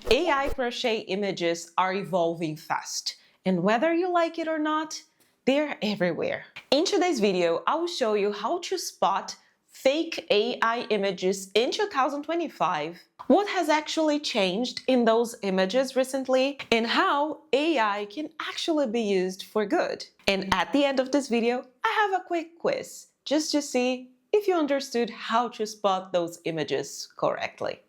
AI crochet images are evolving fast, and whether you like it or not, they're everywhere. In today's video, I will show you how to spot fake AI images in 2025, what has actually changed in those images recently, and how AI can actually be used for good. And at the end of this video, I have a quick quiz just to see if you understood how to spot those images correctly.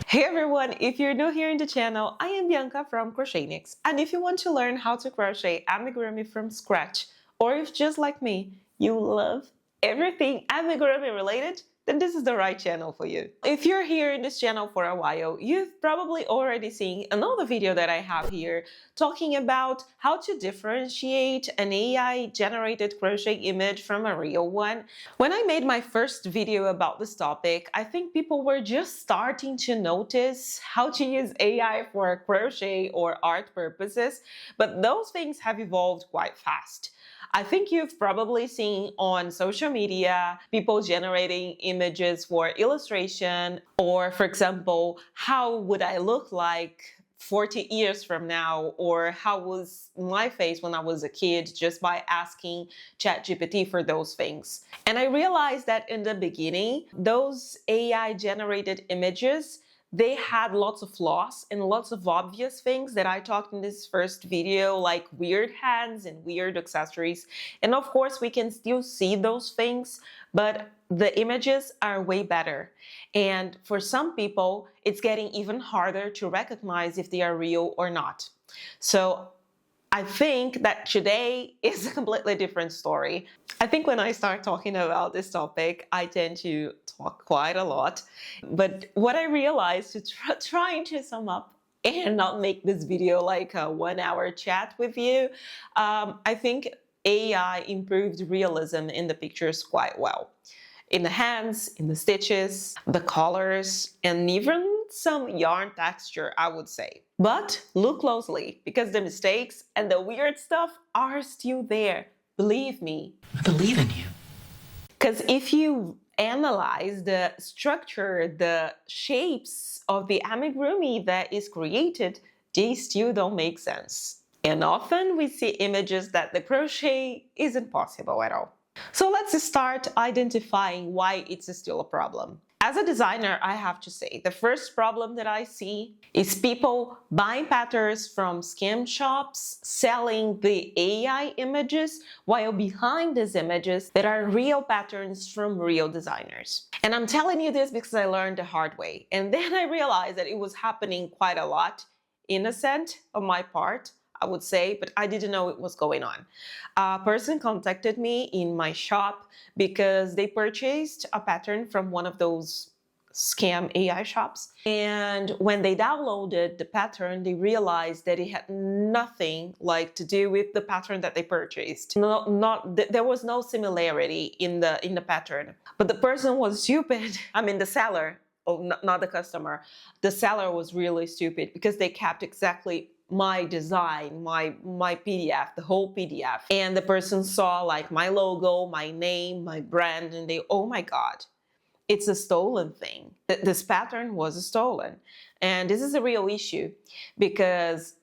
Hey everyone, if you're new here in the channel, I am Bianca from Crocheniacs, and if you want to learn how to crochet amigurumi from scratch, or if just like me, you love everything amigurumi related, then this is the right channel for you. If you're here in this channel for a while, you've probably already seen another video that I have here talking about how to differentiate an AI-generated crochet image from a real one. When I made my first video about this topic, I think people were just starting to notice how to use AI for crochet or art purposes, but those things have evolved quite fast. I think you've probably seen on social media people generating images for illustration, or for example, how would I look like 40 years from now, or how was my face when I was a kid, just by asking ChatGPT for those things. And I realized that in the beginning, those AI generated images, they had lots of flaws and lots of obvious things that I talked in this first video, like weird hands and weird accessories. And of course, we can still see those things, but the images are way better. And for some people, it's getting even harder to recognize if they are real or not. So I think that today is a completely different story. I think when I start talking about this topic, I tend to talk quite a lot. But what I realized, trying to sum up and not make this video like a 1-hour chat with you, I think AI improved realism in the pictures quite well. In the hands, in the stitches, the colors, and even some yarn texture, I would say. But look closely, because the mistakes and the weird stuff are still there. Believe me. I believe in you. Because if you analyze the structure, the shapes of the amigurumi that is created, they still don't make sense. And often we see images that the crochet isn't possible at all. So let's start identifying why it's still a problem. As a designer, I have to say, the first problem that I see is people buying patterns from scam shops, selling the AI images, while behind these images, there are real patterns from real designers. And I'm telling you this because I learned the hard way. And then I realized that it was happening quite a lot, innocent on my part, I would say, but I didn't know it was going on. A person contacted me in my shop because they purchased a pattern from one of those scam AI shops. And when they downloaded the pattern, they realized that it had nothing to do with the pattern that they purchased. There was no similarity in the pattern. But the person was stupid. I mean, the seller, not the customer. The seller was really stupid because they kept exactly my design, my PDF, the whole PDF. And the person saw my logo, my name, my brand, and they, oh my God, it's a stolen thing. This pattern was stolen. And this is a real issue because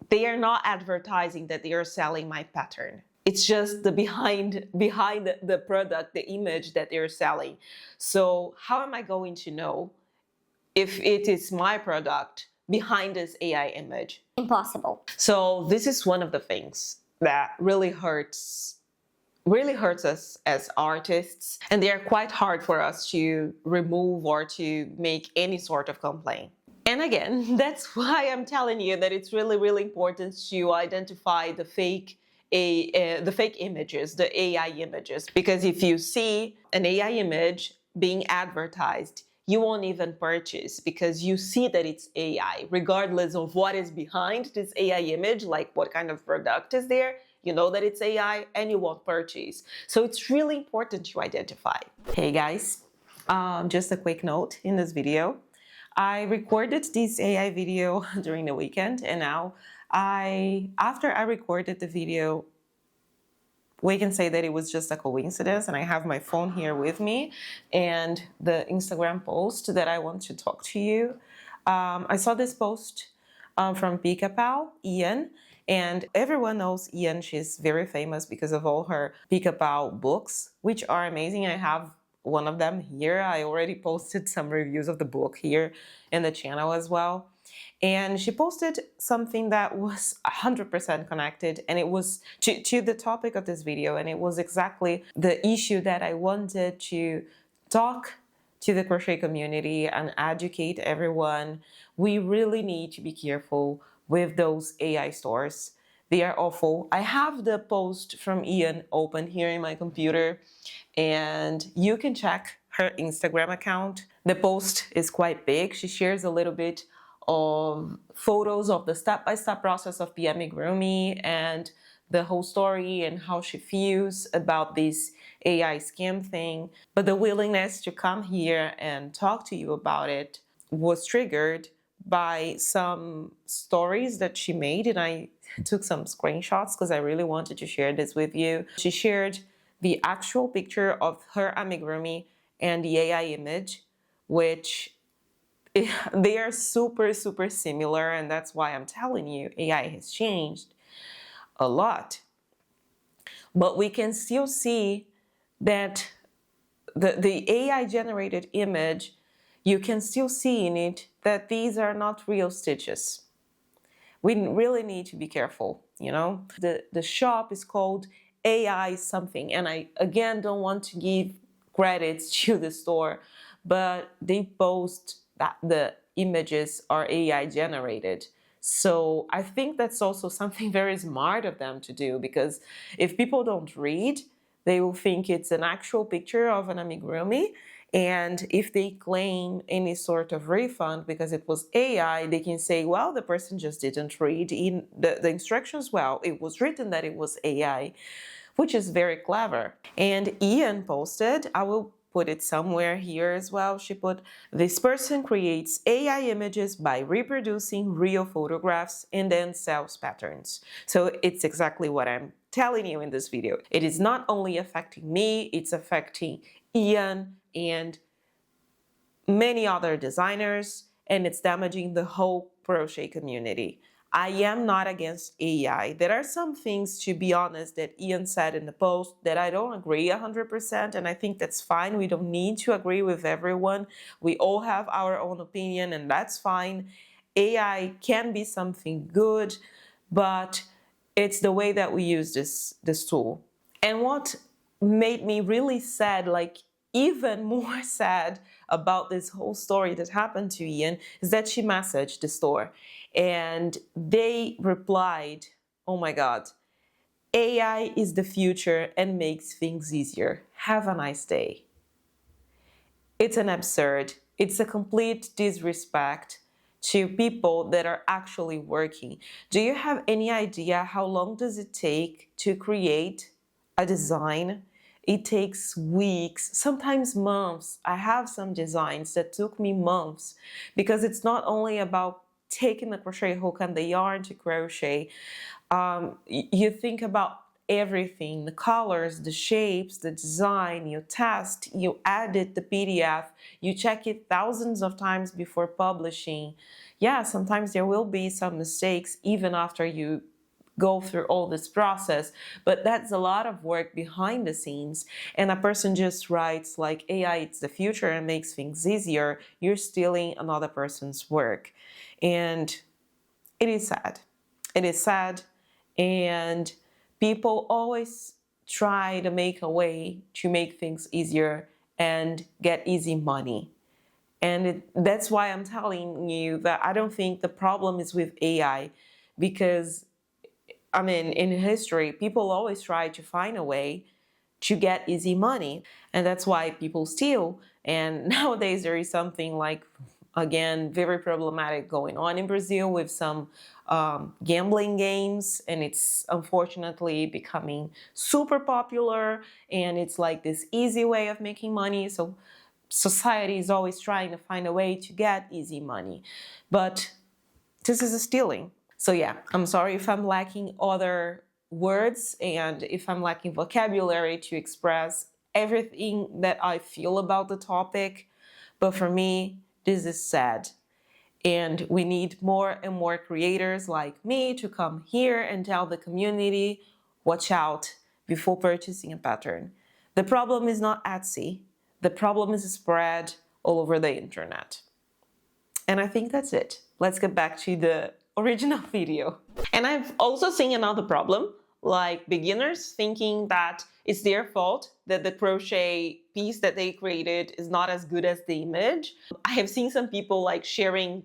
they are not advertising that they are selling my pattern. It's just the behind the product, the image that they're selling. So how am I going to know if it is my product behind this AI image? Impossible. So this is one of the things that really hurts us as artists, and they are quite hard for us to remove or to make any sort of complaint. And again, that's why I'm telling you that it's really, really important to identify the fake images, the AI images, because if you see an AI image being advertised, you won't even purchase because you see that it's AI, regardless of what is behind this AI image, like what kind of product is there. You know that it's AI and you won't purchase. So it's really important to identify. Hey guys, just a quick note in this video. I recorded this AI video during the weekend, and now after I recorded the video, we can say that it was just a coincidence, and I have my phone here with me and the Instagram post that I want to talk to you. I saw this post from Pika Ian, and everyone knows Ian. She's very famous because of all her Pika books, which are amazing. I have one of them here. I already posted some reviews of the book here in the channel as well. And she posted something that was 100% connected, and it was to the topic of this video, and it was exactly the issue that I wanted to talk to the crochet community and educate everyone. We really need to be careful with those AI stores. They are awful. I have the post from Ian open here in my computer, and you can check her Instagram account. The post is quite big. She shares a little bit of photos of the step-by-step process of the Amigurumi and the whole story and how she feels about this AI scam thing. But the willingness to come here and talk to you about it was triggered by some stories that she made, and I took some screenshots because I really wanted to share this with you. She shared the actual picture of her Amigurumi and the AI image, which they are super, super similar, and that's why I'm telling you, AI has changed a lot. But we can still see that the AI generated image, you can still see in it that these are not real stitches. We really need to be careful, you know? The shop is called AI something, and I again don't want to give credits to the store, but they post that the images are AI generated. So I think that's also something very smart of them to do, because if people don't read, they will think it's an actual picture of an Amigurumi. And if they claim any sort of refund because it was AI, they can say, well, the person just didn't read in the instructions well. It was written that it was AI, which is very clever. And Ian posted, I will put it somewhere here as well. She put, this person creates AI images by reproducing real photographs and then sells patterns. So it's exactly what I'm telling you in this video. It is not only affecting me, it's affecting Ian and many other designers, and it's damaging the whole crochet community. I am not against AI. There are some things, to be honest, that Ian said in the post that I don't agree 100%, and I think that's fine. We don't need to agree with everyone. We all have our own opinion, and that's fine. AI can be something good, but it's the way that we use this tool. And what made me really sad, like even more sad about this whole story that happened to Ian, is that she messaged the store and they replied, oh my God, AI is the future and makes things easier. Have a nice day. It's an absurd, it's a complete disrespect to people that are actually working. Do you have any idea how long does it take to create a design? It takes weeks, sometimes months. I have some designs that took me months, because it's not only about taking the crochet hook and the yarn to crochet. You think about everything, the colors, the shapes, the design, you test, you edit the PDF, you check it thousands of times before publishing. Yeah, sometimes there will be some mistakes even after you go through all this process, but that's a lot of work behind the scenes. And a person just writes like AI, it's the future and makes things easier. You're stealing another person's work. And it is sad. It is sad. And people always try to make a way to make things easier and get easy money. And that's why I'm telling you that I don't think the problem is with AI, because I mean, in history, people always try to find a way to get easy money. And that's why people steal. And nowadays there is something like, again, very problematic going on in Brazil with some gambling games. And it's unfortunately becoming super popular. And it's like this easy way of making money. So society is always trying to find a way to get easy money. But this is a stealing. So yeah, I'm sorry if I'm lacking other words and if I'm lacking vocabulary to express everything that I feel about the topic. But for me, this is sad. And we need more and more creators like me to come here and tell the community, watch out before purchasing a pattern. The problem is not Etsy. The problem is spread all over the internet. And I think that's it. Let's get back to the original video. And I've also seen another problem, like beginners thinking that it's their fault that the crochet piece that they created is not as good as the image. I have seen some people like sharing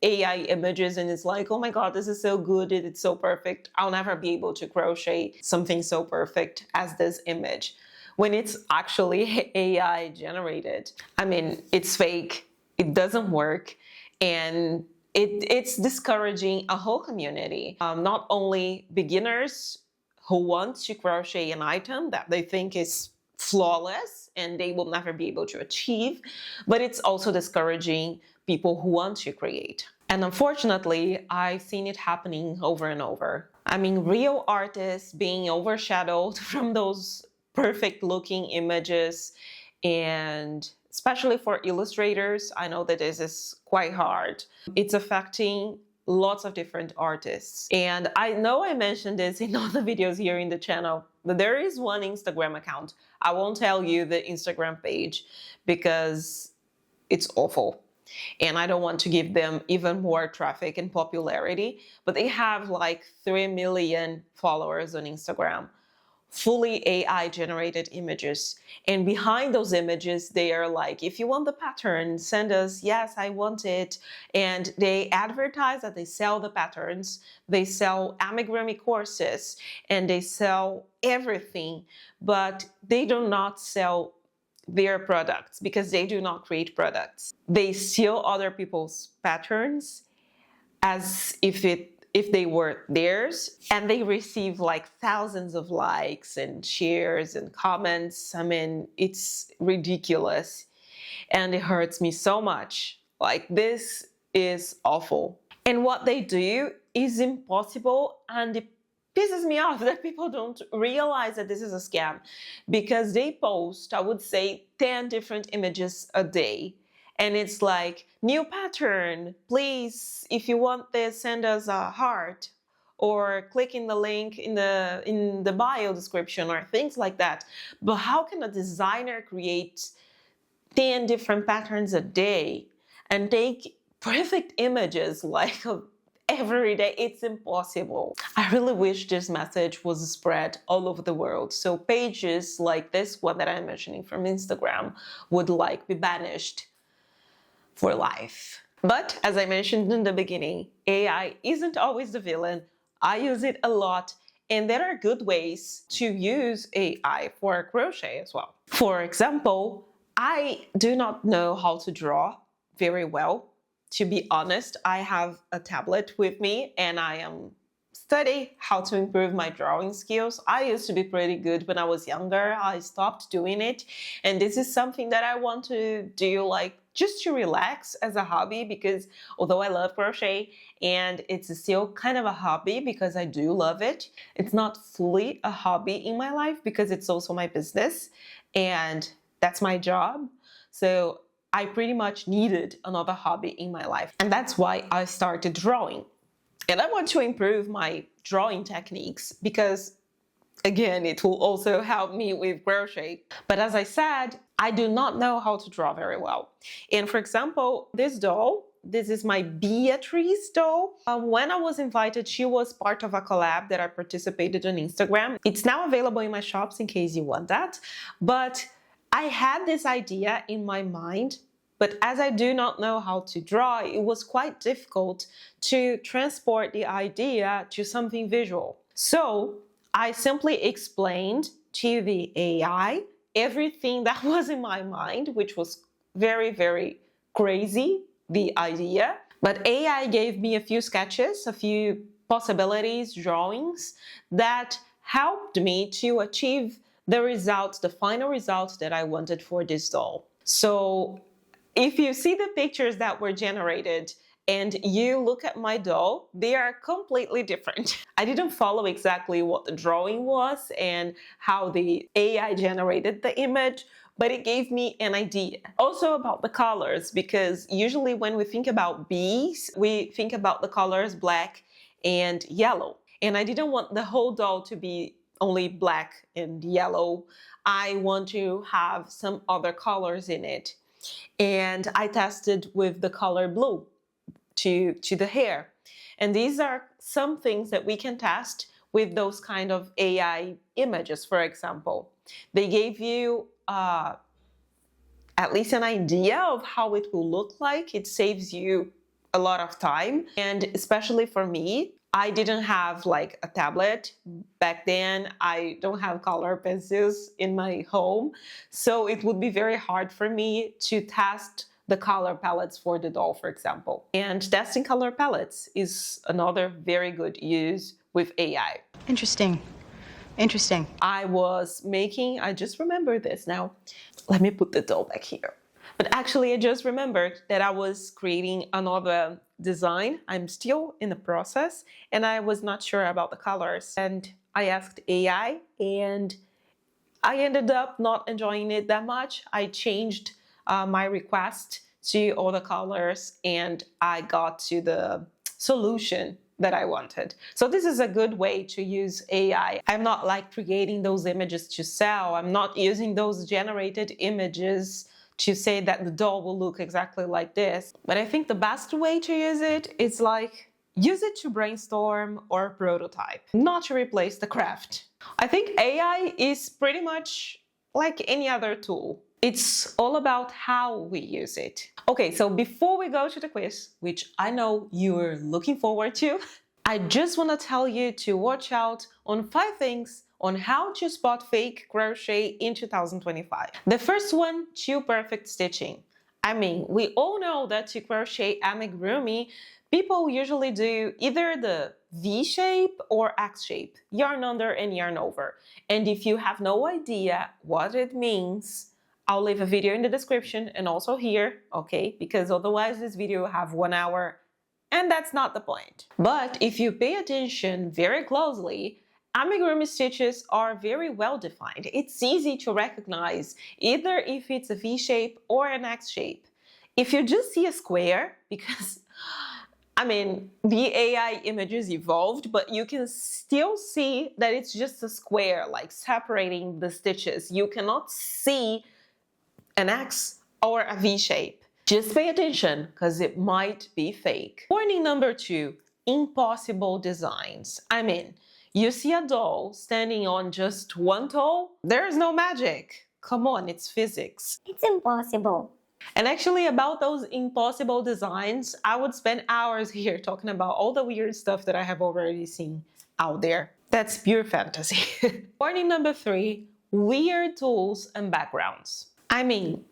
AI images and it's like, oh my God, this is so good, it's so perfect. I'll never be able to crochet something so perfect as this image, when it's actually AI generated. I mean, it's fake, it doesn't work, and it's discouraging a whole community. Not only beginners who want to crochet an item that they think is flawless and they will never be able to achieve, but it's also discouraging people who want to create. And unfortunately, I've seen it happening over and over. I mean, real artists being overshadowed from those perfect looking images, and especially for illustrators, I know that this is quite hard. It's affecting lots of different artists. And I know I mentioned this in all the videos here in the channel, but there is one Instagram account. I won't tell you the Instagram page because it's awful. And I don't want to give them even more traffic and popularity, but they have like 3 million followers on Instagram, fully AI generated images. And behind those images, they are like, if you want the pattern, send us, yes, I want it. And they advertise that they sell the patterns, they sell Amigurumi courses, and they sell everything, but they do not sell their products because they do not create products. They steal other people's patterns as if they were theirs, and they receive like thousands of likes and shares and comments. I mean, it's ridiculous and it hurts me so much. Like, this is awful. And what they do is impossible, and it pisses me off that people don't realize that this is a scam, because they post, I would say, 10 different images a day. And it's like, new pattern, please, if you want this, send us a heart, or click in the link in the bio description, or things like that. But how can a designer create 10 different patterns a day and take perfect images like every day? It's impossible. I really wish this message was spread all over the world, so pages like this one that I'm mentioning from Instagram would like be banished for life. But as I mentioned in the beginning, AI isn't always the villain. I use it a lot, and there are good ways to use AI for crochet as well. For example, I do not know how to draw very well. To be honest, I have a tablet with me and I am studying how to improve my drawing skills. I used to be pretty good when I was younger. I stopped doing it, and this is something that I want to do, like just to relax as a hobby, because although I love crochet and it's still kind of a hobby because I do love it, it's not fully a hobby in my life because it's also my business and that's my job. So I pretty much needed another hobby in my life, and that's why I started drawing. And I want to improve my drawing techniques because, again, it will also help me with crochet. But as I said, I do not know how to draw very well. And for example, this doll, this is my Beatrice doll. When I was invited, she was part of a collab that I participated on Instagram. It's now available in my shops in case you want that. But I had this idea in my mind, but as I do not know how to draw, it was quite difficult to transport the idea to something visual. So I simply explained to the AI everything that was in my mind, which was very, very crazy, the idea. But AI gave me a few sketches, a few possibilities, drawings that helped me to achieve the results, the final results that I wanted for this doll. So if you see the pictures that were generated and you look at my doll, they are completely different. I didn't follow exactly what the drawing was and how the AI generated the image, but it gave me an idea. Also about the colors, because usually when we think about bees, we think about the colors black and yellow. And I didn't want the whole doll to be only black and yellow. I want to have some other colors in it. And I tested with the color blue to the hair. And these are some things that we can test with those kind of AI images, for example. They gave you at least an idea of how it will look like. It saves you a lot of time. And especially for me, I didn't have like a tablet back then. I don't have color pencils in my home. So it would be very hard for me to test the color palettes for the doll, for example. And testing color palettes is another very good use with AI. Interesting. Interesting. I just remembered this now. Let me put the doll back here. But actually, I just remembered that I was creating another design. I'm still in the process, and I was not sure about the colors. And I asked AI, and I ended up not enjoying it that much. I changed my request to all the colors, and I got to the solution that I wanted. So this is a good way to use AI. I'm not like creating those images to sell. I'm not using those generated images to say that the doll will look exactly like this. But I think the best way to use it is like, use it to brainstorm or prototype, not to replace the craft. I think AI is pretty much like any other tool. It's all about how we use it. Okay, so before we go to the quiz, which I know you're looking forward to, I just want to tell you to watch out on 5 things on how to spot fake crochet in 2025. The first one, too perfect stitching. I mean, we all know that to crochet amigurumi, people usually do either the V shape or X shape, yarn under and yarn over. And if you have no idea what it means, I'll leave a video in the description and also here, okay? Because otherwise this video will have 1 hour and that's not the point. But if you pay attention very closely, amigurumi stitches are very well defined. It's easy to recognize either if it's a V shape or an X shape. If you just see a square, because I mean, the AI images evolved, but you can still see that it's just a square, like separating the stitches. You cannot see an X or a V shape. Just pay attention, because it might be fake. Warning number 2, impossible designs. I mean, you see a doll standing on just one toe? There's no magic. Come on, it's physics. It's impossible. And actually about those impossible designs, I would spend hours here talking about all the weird stuff that I have already seen out there. That's pure fantasy. Warning number 3, weird tools and backgrounds. I mean,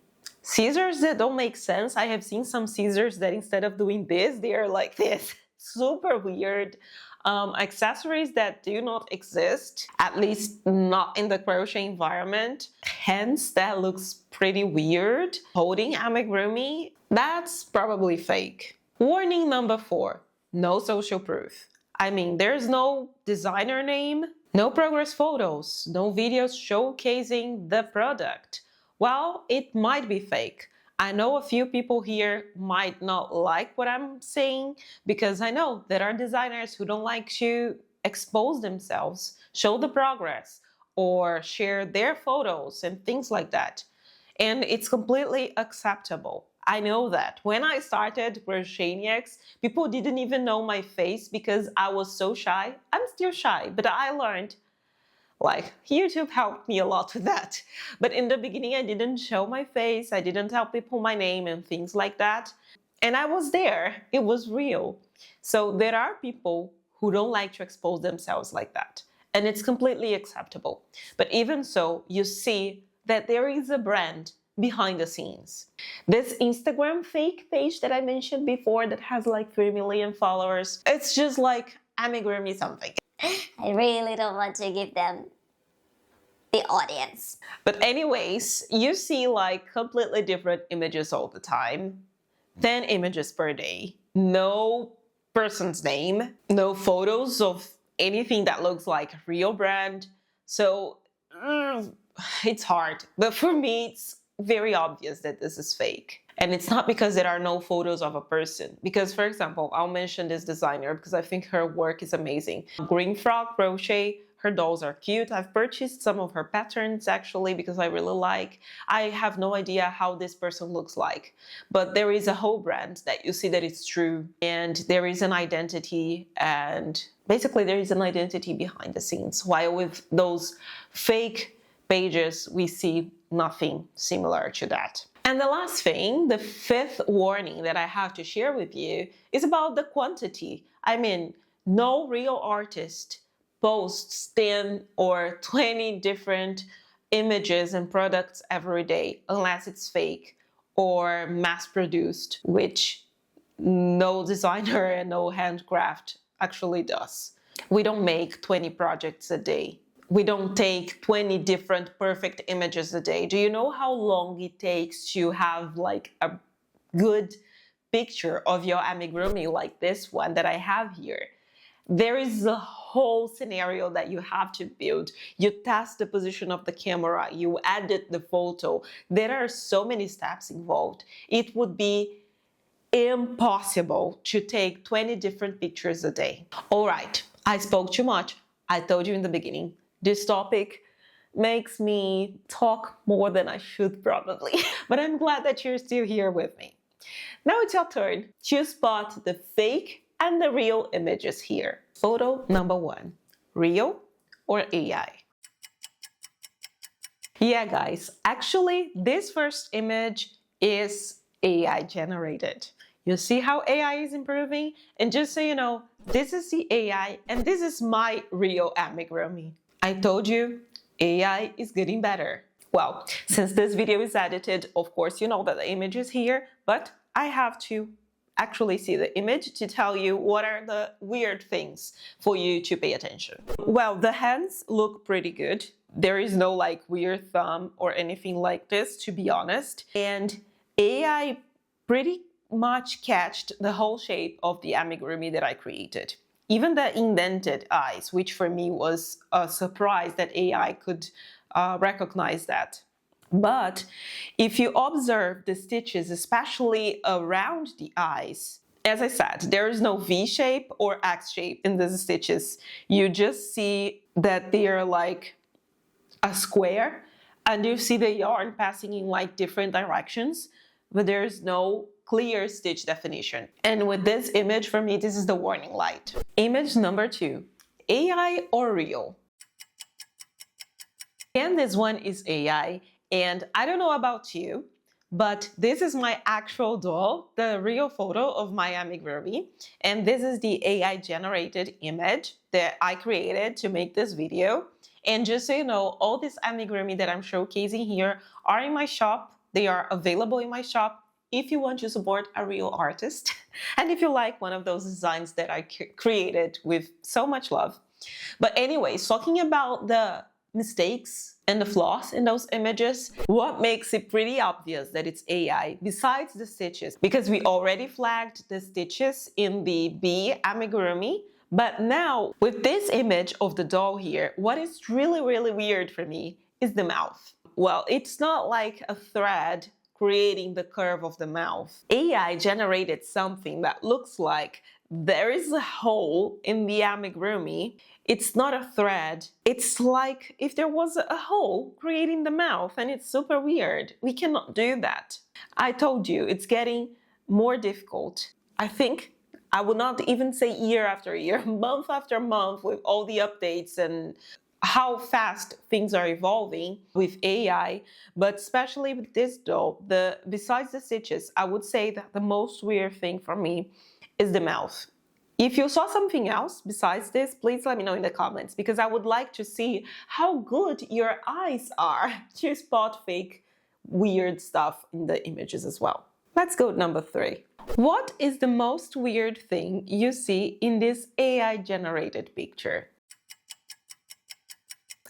scissors that don't make sense. I have seen some scissors that instead of doing this, they are like this. Super weird. Accessories that do not exist, at least not in the crochet environment. Hence, that looks pretty weird. Holding amigurumi, that's probably fake. Warning number 4, no social proof. I mean, there's no designer name, no progress photos, no videos showcasing the product. Well, it might be fake. I know a few people here might not like what I'm saying, because I know there are designers who don't like to expose themselves, show the progress, or share their photos and things like that. And it's completely acceptable. I know that. When I started Crocheniacs, people didn't even know my face because I was so shy. I'm still shy, but I learned. Like, YouTube helped me a lot with that. But in the beginning, I didn't show my face. I didn't tell people my name and things like that. And I was there. It was real. So there are people who don't like to expose themselves like that. And it's completely acceptable. But even so, you see that there is a brand behind the scenes. This Instagram fake page that I mentioned before that has like 3 million followers, it's just like amigurumi something. I really don't want to give them the audience. But anyways, you see like completely different images all the time. 10 images per day. no person's name, no photos of anything that looks like a real brand. So it's hard. But for me, it's very obvious that this is fake. And it's not because there are no photos of a person. Because, for example, I'll mention this designer because I think her work is amazing. Green Frog Crochet. Her dolls are cute. I've purchased some of her patterns actually because I really like. I have no idea how this person looks like, but there is a whole brand that you see that it's true, and there is an identity, and basically there is an identity behind the scenes. While with those fake pages, we see nothing similar to that. And the last thing, the fifth warning that I have to share with you is about the quantity. I mean, no real artist posts 10 or 20 different images and products every day unless it's fake or mass produced, which no designer and no handcraft actually does. We don't make 20 projects a day. We don't take 20 different perfect images a day. Do you know how long it takes to have like a good picture of your amigurumi like this one that I have here? There is a whole scenario that you have to build. You test the position of the camera, you edit the photo. There are so many steps involved. It would be impossible to take 20 different pictures a day. All right, I spoke too much. I told you in the beginning, this topic makes me talk more than I should probably, but I'm glad that you're still here with me. Now it's your turn to spot the fake and the real images here. Photo number 1, real or AI? Yeah, guys, actually, this first image is AI generated. You see how AI is improving? And just so you know, this is the AI and this is my real amigurumi. I told you, AI is getting better. Well, since this video is edited, of course, you know that the image is here, but I have to actually see the image to tell you what are the weird things for you to pay attention. Well, the hands look pretty good. There is no like weird thumb or anything like this, to be honest. And AI pretty much catched the whole shape of the amigurumi that I created. Even the indented eyes, which for me was a surprise that AI could recognize that. But if you observe the stitches, especially around the eyes, as I said, there is no V shape or X shape in these stitches. You just see that they are like a square, and you see the yarn passing in like different directions, but there's no clear stitch definition. And with this image, for me, this is the warning light. Image number 2, AI or real? And this one is AI. And I don't know about you, but this is my actual doll, the real photo of my amigurumi. And this is the AI generated image that I created to make this video. And just so you know, all these amigurumi that I'm showcasing here are in my shop. They are available in my shop if you want to support a real artist. And if you like one of those designs that I created with so much love. But anyways, talking about the mistakes and the flaws in those images, what makes it pretty obvious that it's AI besides the stitches? Because we already flagged the stitches in the B amigurumi, but now with this image of the doll here, what is really weird for me is the mouth. Well, it's not like a thread creating the curve of the mouth. AI generated something that looks like there is a hole in the amigurumi. It's not a thread. It's like if there was a hole creating the mouth, and it's super weird. We cannot do that. I told you, it's getting more difficult. I think I would not even say year after year, month after month, with all the updates and how fast things are evolving with AI, but especially with this doll, besides the stitches, I would say that the most weird thing for me is the mouth. If you saw something else besides this, please let me know in the comments, because I would like to see how good your eyes are to spot fake weird stuff in the images as well. Let's go to number 3. What is the most weird thing you see in this AI generated picture?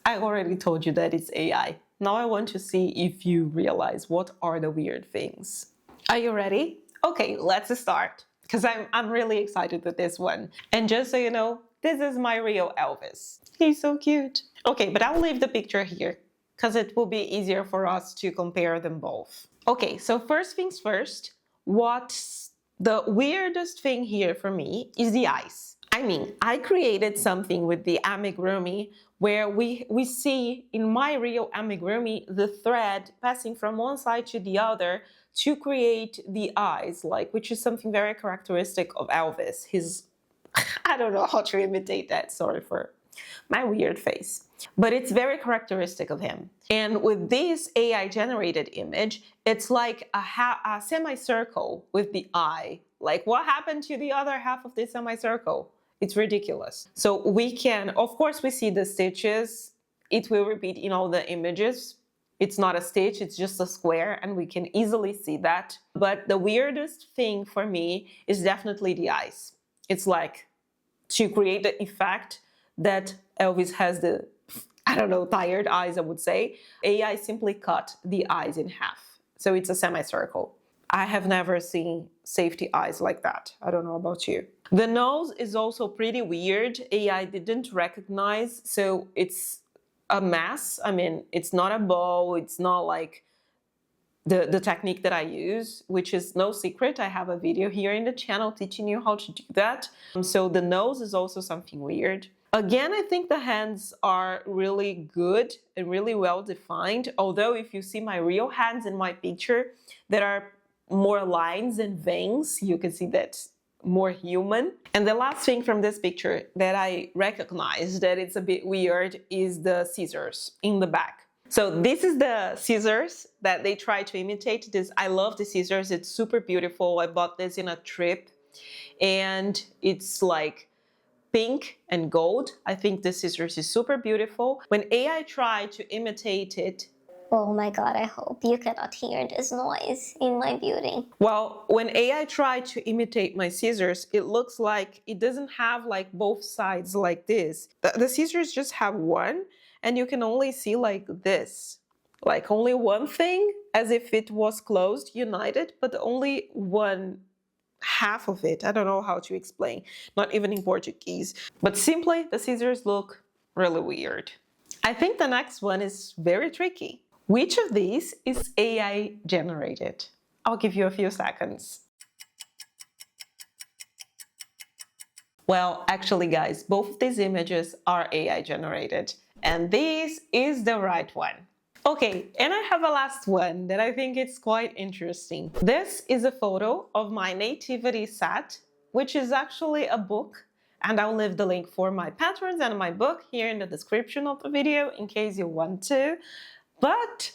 I already told you that it's AI. Now I want to see if you realize what are the weird things. Are you ready? Okay, let's start. because I'm really excited with this one. And just so you know, this is my real Elvis. He's so cute. Okay, but I'll leave the picture here because it will be easier for us to compare them both. Okay, so first things first, what's the weirdest thing here for me is the eyes. I mean, I created something with the amigurumi where we see in my real amigurumi the thread passing from one side to the other to create the eyes, like, which is something very characteristic of Elvis. I don't know how to imitate that, sorry for my weird face. But it's very characteristic of him. And with this AI generated image, it's like a semicircle with the eye. Like, what happened to the other half of the semicircle? It's ridiculous. So we can, of course, we see the stitches. It will repeat in all the images. It's not a stitch, it's just a square, and we can easily see that. But the weirdest thing for me is definitely the eyes. It's like to create the effect that Elvis has the, I don't know, tired eyes, I would say. AI simply cut the eyes in half. So it's a semicircle. I have never seen safety eyes like that. I don't know about you. The nose is also pretty weird. AI didn't recognize, so it's a mess. I mean, it's not a bow. It's not like the technique that I use, which is no secret. I have a video here in the channel teaching you how to do that. So the nose is also something weird. Again, I think the hands are really good and really well defined. Although if you see my real hands in my picture, there are more lines and veins. You can see that more human. And the last thing from this picture that I recognize that it's a bit weird is the scissors in the back. So this is the scissors that they try to imitate. This, I love the scissors. It's super beautiful. I bought this in a trip and it's like pink and gold. I think the scissors is super beautiful. When AI tried to imitate it, Oh my god, I hope you cannot hear this noise in my building. well, when AI tried to imitate my scissors, it looks like it doesn't have like both sides like this. The scissors just have one, and you can only see like this. Like only one thing, as if it was closed, united, but only one half of it. I don't know how to explain, not even in Portuguese. But simply, the scissors look really weird. I think the next one is very tricky. Which of these is AI generated? I'll give you a few seconds. Well, actually, guys, both of these images are AI generated, and this is the right one. Okay, and I have a last one that I think is quite interesting. This is a photo of my nativity set, which is actually a book, and I'll leave the link for my patrons and my book here in the description of the video in case you want to. But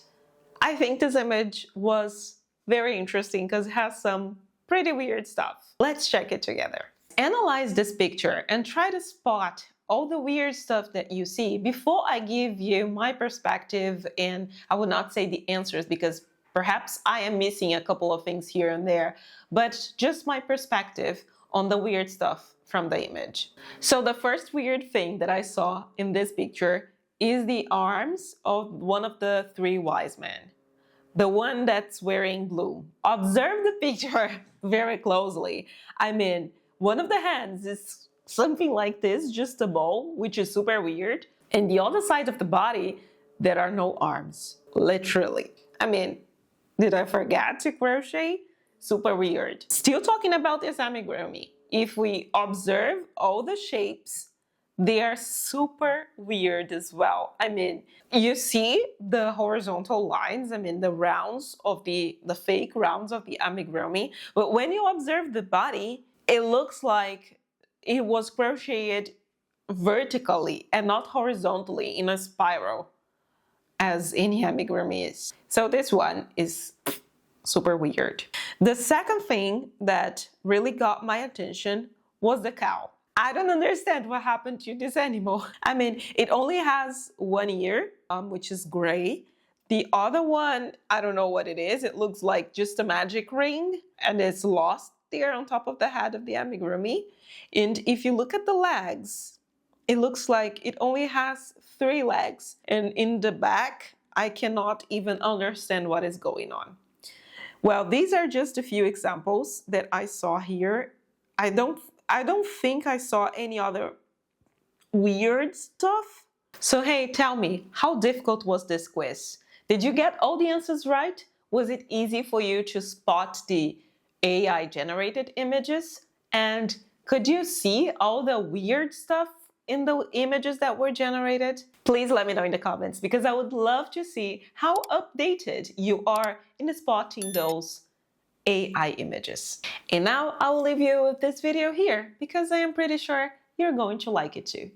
I think this image was very interesting because it has some pretty weird stuff. Let's check it together. Analyze this picture and try to spot all the weird stuff that you see before I give you my perspective, and I would not say the answers because perhaps I am missing a couple of things here and there, but just my perspective on the weird stuff from the image. So the first weird thing that I saw in this picture is the arms of one of the three wise men, the one that's wearing blue. Observe the picture very closely. I mean, one of the hands is something like this, just a bowl, which is super weird. And the other side of the body, there are no arms, literally. I mean, did I forget to crochet? Super weird. Still talking about this amigurumi. If we observe all the shapes, they are super weird as well. I mean, you see the horizontal lines, I mean, the rounds of the fake rounds of the amigurumi. But when you observe the body, it looks like it was crocheted vertically and not horizontally in a spiral, as any amigurumi is. So this one is super weird. The second thing that really got my attention was the cow. I don't understand what happened to this animal. I mean, it only has one ear, which is gray. The other one, I don't know what it is. It looks like just a magic ring, and it's lost there on top of the head of the amigurumi. And if you look at the legs, it looks like it only has 3 legs. And in the back, I cannot even understand what is going on. Well, these are just a few examples that I saw here. I don't think I saw any other weird stuff. So hey, tell me, how difficult was this quiz? Did you get all the answers right? Was it easy for you to spot the AI generated images? And could you see all the weird stuff in the images that were generated? Please let me know in the comments, because I would love to see how updated you are in spotting those AI images. And now I will leave you with this video here, because I am pretty sure you're going to like it too.